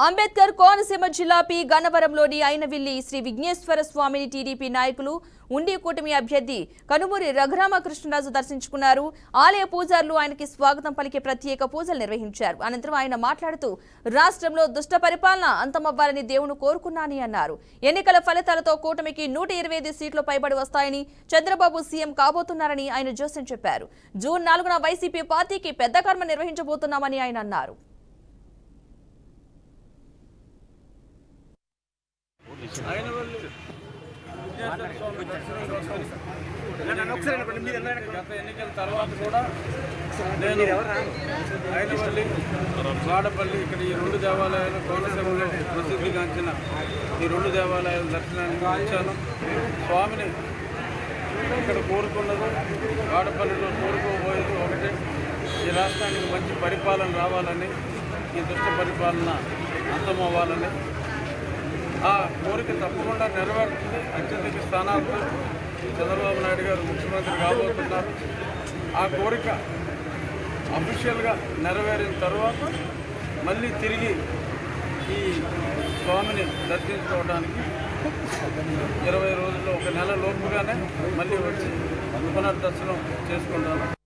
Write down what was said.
అంబేద్కర్ కోనసీమ జిల్లా పి గన్నవరంలోని అయినవిల్లి శ్రీ విఘ్నేశ్వర స్వామిని టీడీపీ నాయకులు ఉండి కూటమి అభ్యర్థి కనుమూరి రఘురామకృష్ణరాజు దర్శించుకున్నారు. ఆలయ పూజారులు ఆయనకి స్వాగతం పలికే ప్రత్యేక పూజలు నిర్వహించారు. అనంతరం ఆయన మాట్లాడుతూ రాష్ట్రంలో దుష్ట పరిపాలన అంతమవ్వాలని దేవుని కోరుకున్నానని అన్నారు. ఎన్నికల ఫలితాలతో కూటమికి 125 సీట్లు పైబడి వస్తాయని, చంద్రబాబు సీఎం కాబోతున్నారని ఆయన జోస్యం చెప్పారు. జూన్ 4న వైసీపీ పార్టీకి పెద్ద కర్మ నిర్వహించబోతున్నామని ఆయన అన్నారు. గత ఎన్నికల తర్వాత కూడా నేను అయినవల్లి, వాడపల్లి ఇక్కడ ఈ 2 దేవాలయాలు కోనసీమలో ప్రసిద్ధిగాంచిన ఈ 2 దేవాలయాల దర్శనానికి వచ్చాను. స్వామిని ఇక్కడ కోరుకున్నది, వాడపల్లిలో కోరుకోబోయేది ఒకటే, ఈ రాష్ట్రానికి మంచి పరిపాలన రావాలని, ఈ దుష్ట పరిపాలన అంతమవ్వాలని. ఆ కోరిక తప్పకుండా నెరవేరుతుంది. అత్యధిక స్థానాలతో చంద్రబాబు నాయుడు గారు ముఖ్యమంత్రి కాబోతున్నారు. ఆ కోరిక అఫీషియల్గా నెరవేరిన తర్వాత మళ్ళీ తిరిగి ఈ స్వామిని దర్శించుకోవడానికి 20 రోజుల్లో, 1 నెల లోపుగానే మళ్ళీ వచ్చి పునర్దర్శనం చేసుకుంటాను.